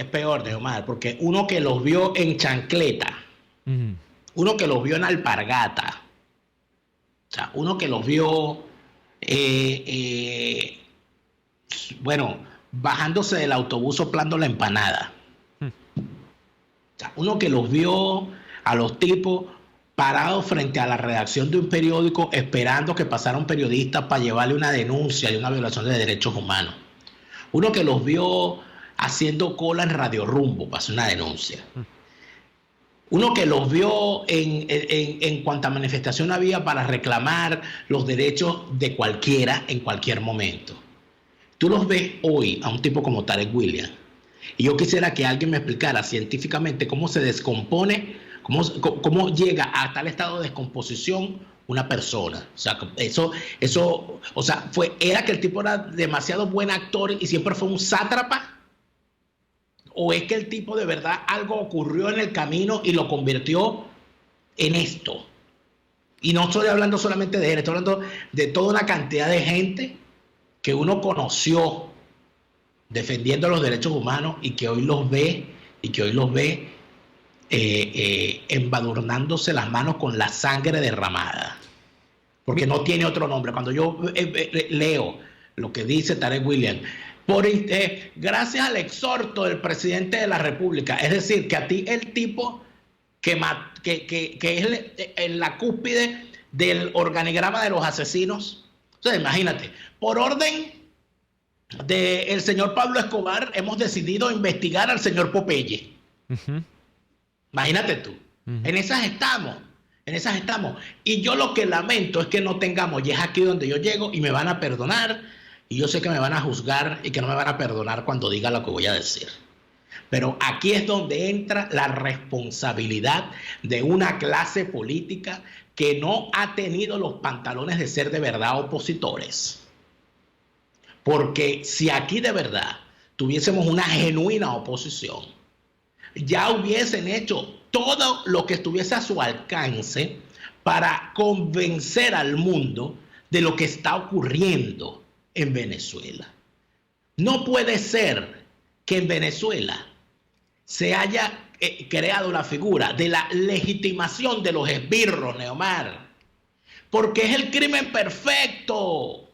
S5: peor, Neomar, porque uno que los vio en chancleta, uno que los vio en alpargata, o sea, uno que los vio, bajándose del autobús soplando la empanada. O sea, uno que los vio a los tipos parados frente a la redacción de un periódico esperando que pasara un periodista para llevarle una denuncia de una violación de derechos humanos. Uno que los vio haciendo cola en Radio Rumbo para hacer una denuncia. Uno que los vio en cuanta manifestación había para reclamar los derechos de cualquiera en cualquier momento. Tú los ves hoy a un tipo como Tarek William. Y yo quisiera que alguien me explicara científicamente cómo se descompone, cómo llega a tal estado de descomposición una persona. O sea, ¿era que el tipo era demasiado buen actor y siempre fue un sátrapa? ¿O es que el tipo de verdad algo ocurrió en el camino y lo convirtió en esto? Y no estoy hablando solamente de él, estoy hablando de toda una cantidad de gente que uno conoció defendiendo los derechos humanos y que hoy los ve embadurnándose las manos con la sangre derramada. Porque no tiene otro nombre. Cuando yo leo lo que dice Tarek William, gracias al exhorto del presidente de la República, es decir, que a ti el tipo que es la cúspide del organigrama de los asesinos. Entonces, imagínate, por orden del señor Pablo Escobar, hemos decidido investigar al señor Popeye. Imagínate tú. En esas estamos. Y yo lo que lamento es que no tengamos, y es aquí donde yo llego y me van a perdonar, y yo sé que me van a juzgar y que no me van a perdonar cuando diga lo que voy a decir. Pero aquí es donde entra la responsabilidad de una clase política que no ha tenido los pantalones de ser de verdad opositores. Porque si aquí de verdad tuviésemos una genuina oposición, ya hubiesen hecho todo lo que estuviese a su alcance para convencer al mundo de lo que está ocurriendo en Venezuela. No puede ser que en Venezuela se haya creado la figura de la legitimación de los esbirros, Neomar, porque es el crimen perfecto.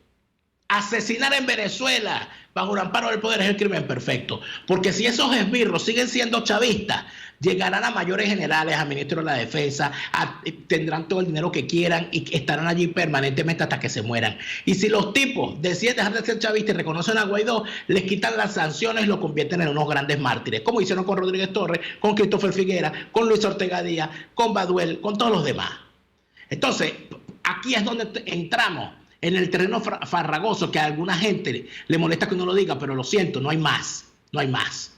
S5: Asesinar en Venezuela bajo un amparo del poder es el crimen perfecto, porque si esos esbirros siguen siendo chavistas, llegarán a mayores generales, a ministros de la defensa, tendrán todo el dinero que quieran y estarán allí permanentemente hasta que se mueran. Y si los tipos deciden dejar de ser chavistas y reconocen a Guaidó, les quitan las sanciones y lo convierten en unos grandes mártires, como hicieron con Rodríguez Torres, con Christopher Figuera, con Luis Ortega Díaz, con Baduel, con todos los demás. Entonces, aquí es donde entramos en el terreno farragoso, que a alguna gente le molesta que uno lo diga, pero lo siento, no hay más, no hay más.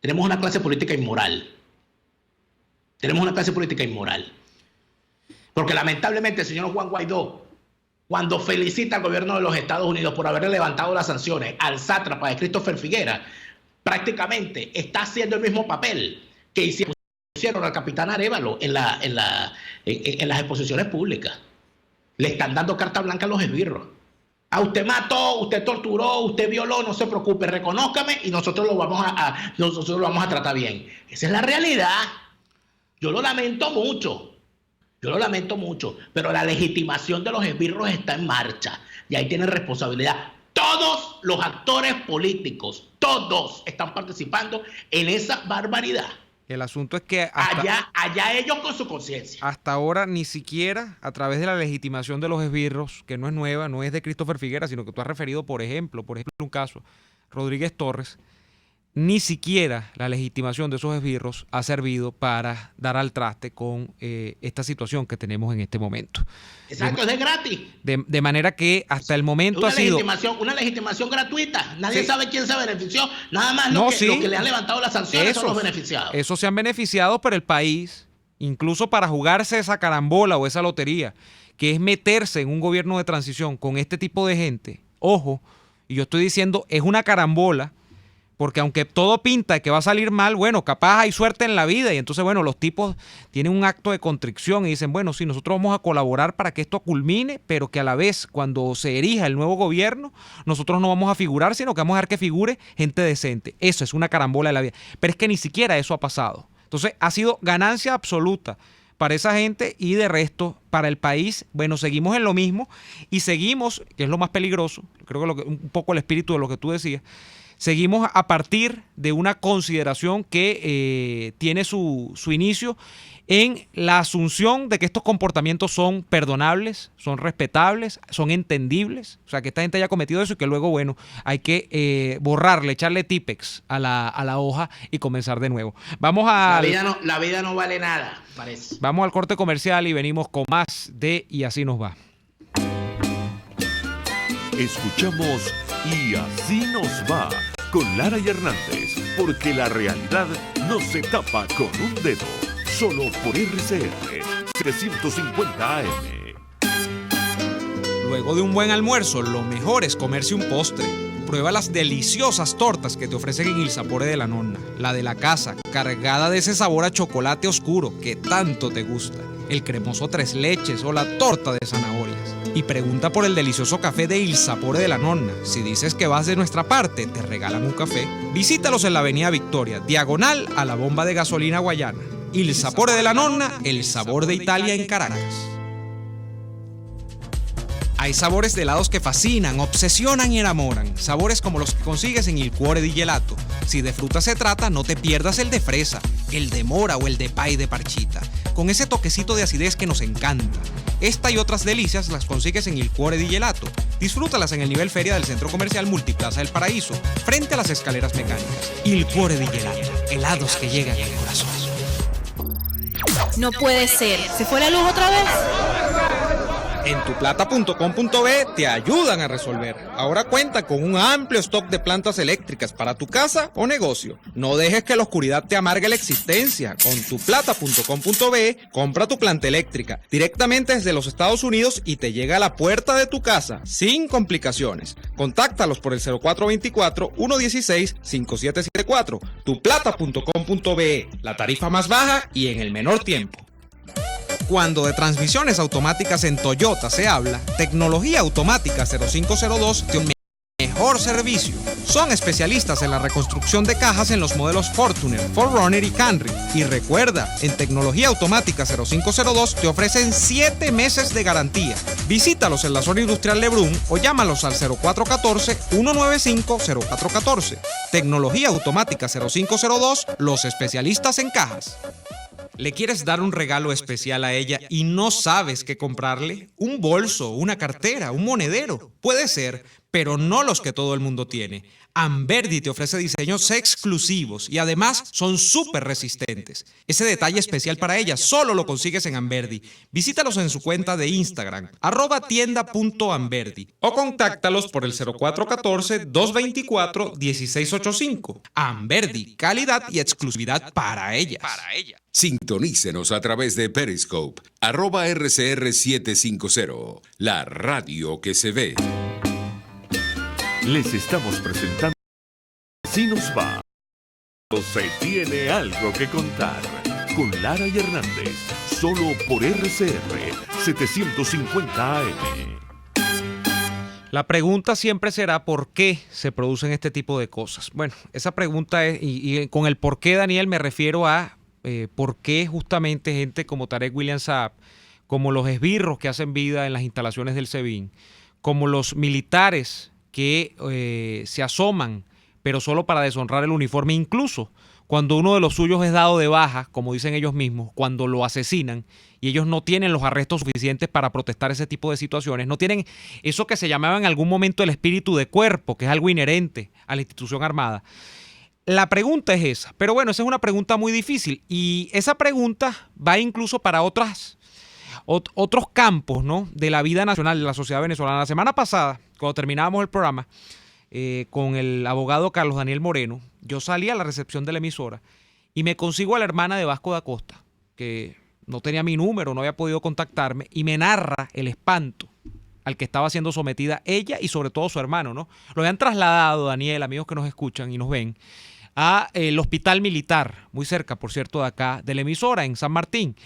S5: Tenemos una clase política inmoral. Tenemos una clase política inmoral. Porque lamentablemente el señor Juan Guaidó, cuando felicita al gobierno de los Estados Unidos por haberle levantado las sanciones al sátrapa de Christopher Figuera, prácticamente está haciendo el mismo papel que hicieron al capitán Arévalo en las exposiciones públicas. Le están dando carta blanca a los esbirros. A usted mató, usted torturó, usted violó, no se preocupe, reconózcame y nosotros lo vamos a tratar bien. Esa es la realidad. Yo lo lamento mucho, pero la legitimación de los esbirros está en marcha y ahí tienen responsabilidad. Todos los actores políticos, todos están participando en esa barbaridad.
S2: El asunto es que
S5: allá ellos con su conciencia.
S2: Hasta ahora ni siquiera a través de la legitimación de los esbirros, que no es nueva, no es de Christopher Figuera, sino que tú has referido, por ejemplo, un caso, Rodríguez Torres, ni siquiera la legitimación de esos esbirros ha servido para dar al traste con esta situación que tenemos en este momento.
S5: Exacto, es de gratis.
S2: De manera que hasta el momento
S5: una legitimación gratuita. Nadie sabe quién se benefició. Nada más los que le han levantado las sanciones son los beneficiados.
S2: Esos se han beneficiado, pero el país, incluso para jugarse esa carambola o esa lotería, que es meterse en un gobierno de transición con este tipo de gente, ojo, y yo estoy diciendo, es una carambola, porque aunque todo pinta que va a salir mal, bueno, capaz hay suerte en la vida y entonces, bueno, los tipos tienen un acto de contrición y dicen, bueno, sí, nosotros vamos a colaborar para que esto culmine, pero que a la vez, cuando se erija el nuevo gobierno, nosotros no vamos a figurar, sino que vamos a dejar que figure gente decente. Eso es una carambola de la vida. Pero es que ni siquiera eso ha pasado. Entonces, ha sido ganancia absoluta para esa gente y de resto, para el país, bueno, seguimos en lo mismo y seguimos, que es lo más peligroso, creo que un poco el espíritu de lo que tú decías, seguimos a partir de una consideración que tiene su inicio en la asunción de que estos comportamientos son perdonables, son respetables, son entendibles. O sea, que esta gente haya cometido eso y que luego, bueno, hay que borrarle, echarle típex a la hoja y comenzar de nuevo. La
S5: vida no vale nada, parece.
S2: Vamos al corte comercial y venimos con más de Y Así Nos Va.
S4: Escuchamos Y Así Nos Va con Lara y Hernández, porque la realidad no se tapa con un dedo, solo por RCR 750 AM.
S9: Luego de un buen almuerzo, lo mejor es comerse un postre. Prueba las deliciosas tortas que te ofrecen en Il Sapore de la Nonna, la de la casa, cargada de ese sabor a chocolate oscuro que tanto te gusta, el cremoso tres leches o la torta de zanahorias. Y pregunta por el delicioso café de Il Sapore de la Nonna. Si dices que vas de nuestra parte, te regalan un café. Visítalos en la avenida Victoria, diagonal a la bomba de gasolina Guayana. Il Sapore de la Nonna, el sabor de Italia en Caracas. Hay sabores de helados que fascinan, obsesionan y enamoran. Sabores como los que consigues en Il Cuore di Gelato. Si de fruta se trata, no te pierdas el de fresa, el de mora o el de pay de parchita, con ese toquecito de acidez que nos encanta. Esta y otras delicias las consigues en Il Cuore di Gelato. Disfrútalas en el nivel feria del Centro Comercial Multiplaza del Paraíso, frente a las escaleras mecánicas. Il Cuore di Gelato, helados que llegan al corazón.
S6: No puede ser. ¿Se fue la luz otra vez?
S9: En tuplata.com.be te ayudan a resolver. Ahora cuenta con un amplio stock de plantas eléctricas para tu casa o negocio. No dejes que la oscuridad te amargue la existencia. Con tuplata.com.be compra tu planta eléctrica directamente desde los Estados Unidos y te llega a la puerta de tu casa sin complicaciones. Contáctalos por el 0424-116-5774. Tuplata.com.be, la tarifa más baja y en el menor tiempo. Cuando de transmisiones automáticas en Toyota se habla, Tecnología Automática 0502 te mejor servicio. Son especialistas en la reconstrucción de cajas en los modelos Fortuner, 4Runner y Camry. Y recuerda, en Tecnología Automática 0502 te ofrecen 7 meses de garantía. Visítalos en la zona industrial Lebrún o llámalos al 0414-195-0414. Tecnología Automática 0502, los especialistas en cajas. ¿Le quieres dar un regalo especial a ella y no sabes qué comprarle? ¿Un bolso, una cartera, un monedero? Puede ser, pero no los que todo el mundo tiene. Amberdi te ofrece diseños exclusivos y además son súper resistentes. Ese detalle especial para ella solo lo consigues en Amberdi. Visítalos en su cuenta de Instagram, @tienda.amberdi, o contáctalos por el 0414-224-1685. Amberdi, calidad y exclusividad para ellas.
S7: Sintonícenos a través de Periscope, @RCR750, la radio que se ve.
S4: Les estamos presentando Si nos va, se tiene algo que contar, con Lara y Hernández, solo por RCR 750 AM.
S2: La pregunta siempre será ¿por qué se producen este tipo de cosas? Bueno, esa pregunta es, y con el por qué, Daniel, me refiero a por qué justamente gente como Tarek William Saab, como los esbirros que hacen vida en las instalaciones del SEBIN, como los militares que se asoman, pero solo para deshonrar el uniforme, incluso cuando uno de los suyos es dado de baja, como dicen ellos mismos, cuando lo asesinan y ellos no tienen los arrestos suficientes para protestar ese tipo de situaciones, no tienen eso que se llamaba en algún momento el espíritu de cuerpo, que es algo inherente a la institución armada. La pregunta es esa, pero bueno, esa es una pregunta muy difícil y esa pregunta va incluso para otros campos, ¿no?, de la vida nacional, de la sociedad venezolana. La semana pasada, cuando terminábamos el programa con el abogado Carlos Daniel Moreno, yo salí a la recepción de la emisora y me consigo a la hermana de Vasco da Costa, que no tenía mi número, no había podido contactarme, y me narra el espanto al que estaba siendo sometida ella y sobre todo su hermano, ¿no? Lo habían trasladado, Daniel, amigos que nos escuchan y nos ven, a el hospital militar, muy cerca, por cierto, de acá, de la emisora, en San Martín.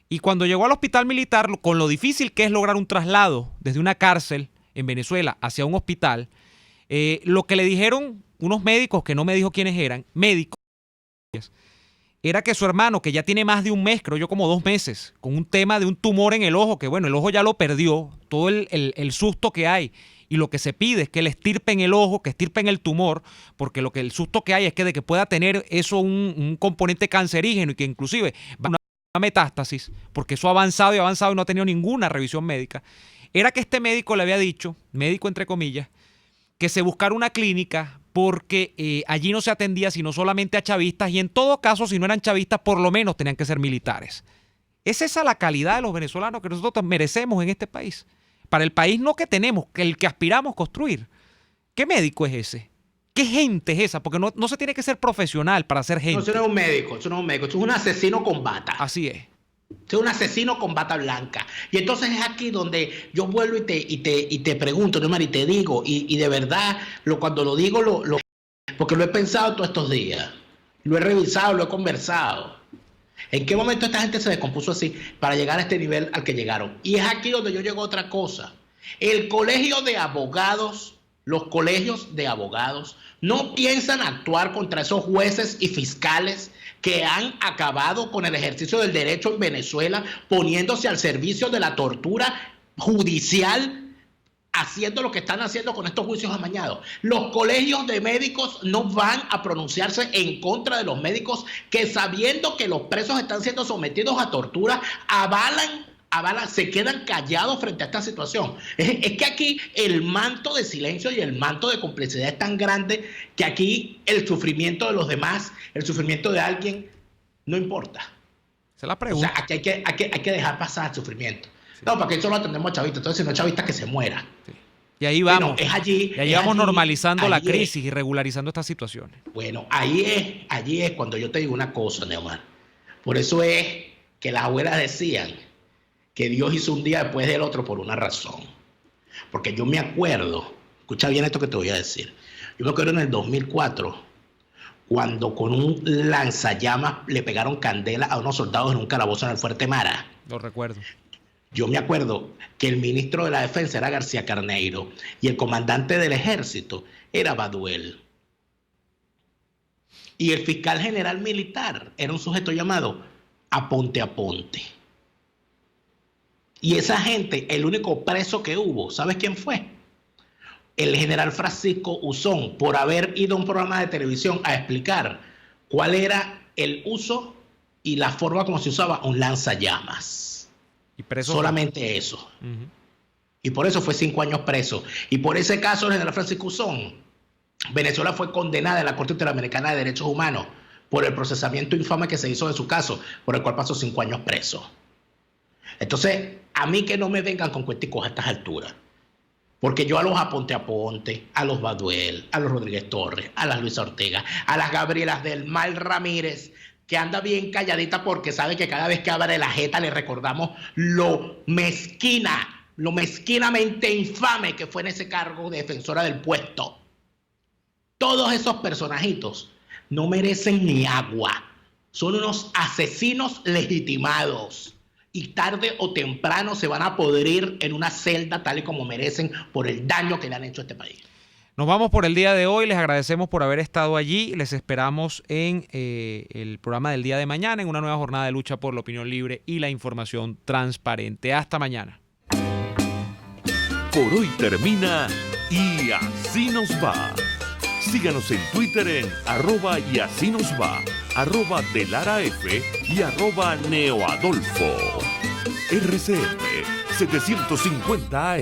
S2: Y cuando llegó al hospital militar, con lo difícil que es lograr un traslado desde una cárcel en Venezuela hacia un hospital, lo que le dijeron unos médicos, que no me dijo quiénes eran, médicos, era que su hermano, que ya tiene más de un mes, creo yo como 2 meses, con un tema de un tumor en el ojo, que bueno, el ojo ya lo perdió, todo el susto que hay, y lo que se pide es que le estirpen el ojo, que estirpen el tumor, porque el susto que hay es que de que pueda tener eso un componente cancerígeno y que inclusive va a una metástasis, porque eso ha avanzado y no ha tenido ninguna revisión médica. Era que este médico le había dicho, médico entre comillas, que se buscara una clínica porque allí no se atendía sino solamente a chavistas y en todo caso, si no eran chavistas, por lo menos tenían que ser militares. ¿Es esa la calidad de los venezolanos que nosotros merecemos en este país? Para el país no que tenemos, que el que aspiramos a construir. ¿Qué médico es ese? ¿Qué gente es esa? Porque no se tiene que ser profesional para ser gente.
S5: No, eso no es un médico, eso es un asesino con bata.
S2: Así es.
S5: Es un asesino con bata blanca. Y entonces es aquí donde yo vuelvo y te pregunto, ¿no, Mari? Y te digo, y de verdad, cuando lo digo, porque lo he pensado todos estos días. Lo he revisado, lo he conversado. ¿En qué momento esta gente se descompuso así para llegar a este nivel al que llegaron? Y es aquí donde yo llego a otra cosa. El colegio de abogados, los colegios de abogados, no piensan actuar contra esos jueces y fiscales que han acabado con el ejercicio del derecho en Venezuela, poniéndose al servicio de la tortura judicial, haciendo lo que están haciendo con estos juicios amañados. Los colegios de médicos no van a pronunciarse en contra de los médicos que, sabiendo que los presos están siendo sometidos a tortura, avalan, se quedan callados frente a esta situación. Es que aquí el manto de silencio y el manto de complicidad es tan grande que aquí el sufrimiento de los demás, el sufrimiento de alguien, no importa.
S2: Esa es la pregunta.
S5: O sea, aquí hay que dejar pasar el sufrimiento. No, porque eso lo atendemos a chavistas. Entonces, si no es chavista, que se muera.
S2: Sí. Y ahí vamos.
S5: Bueno, es allí.
S2: Y ahí vamos normalizando la crisis y regularizando estas situaciones.
S5: Bueno, allí es cuando yo te digo una cosa, Neomar. Por eso es que las abuelas decían que Dios hizo un día después del otro por una razón. Porque yo me acuerdo, escucha bien esto que te voy a decir. Yo me acuerdo en el 2004, cuando con un lanzallamas le pegaron candela a unos soldados en un calabozo en el Fuerte Mara.
S2: Lo recuerdo.
S5: Yo me acuerdo que el ministro de la Defensa era García Carneiro y el comandante del ejército era Baduel. Y el fiscal general militar era un sujeto llamado Aponte Aponte. Y esa gente, el único preso que hubo, ¿sabes quién fue? El general Francisco Uzón, por haber ido a un programa de televisión a explicar cuál era el uso y la forma como se usaba un lanzallamas.
S2: Y preso
S5: solamente eso. Y por eso fue 5 años preso. Y por ese caso, el general Francisco Uzón, Venezuela fue condenada en la Corte Interamericana de Derechos Humanos por el procesamiento infame que se hizo de su caso, por el cual pasó 5 años preso. Entonces, a mí que no me vengan con cuenticos a estas alturas. Porque yo a los Aponte Aponte, a los Baduel, a los Rodríguez Torres, a las Luisa Ortega, a las Gabrielas del Mal Ramírez, que anda bien calladita porque sabe que cada vez que abre la jeta le recordamos lo mezquinamente infame que fue en ese cargo de defensora del puesto. Todos esos personajitos no merecen ni agua. Son unos asesinos legitimados. Y tarde o temprano se van a podrir en una celda tal y como merecen por el daño que le han hecho a este país.
S2: Nos vamos por el día de hoy, les agradecemos por haber estado allí, les esperamos en el programa del día de mañana, en una nueva jornada de lucha por la opinión libre y la información transparente. Hasta mañana.
S4: Por hoy termina Y Así Nos Va. Síganos en Twitter en @YASÍNOSVA, @DeLaraF y @NeoAdolfo. RCF 750 AM.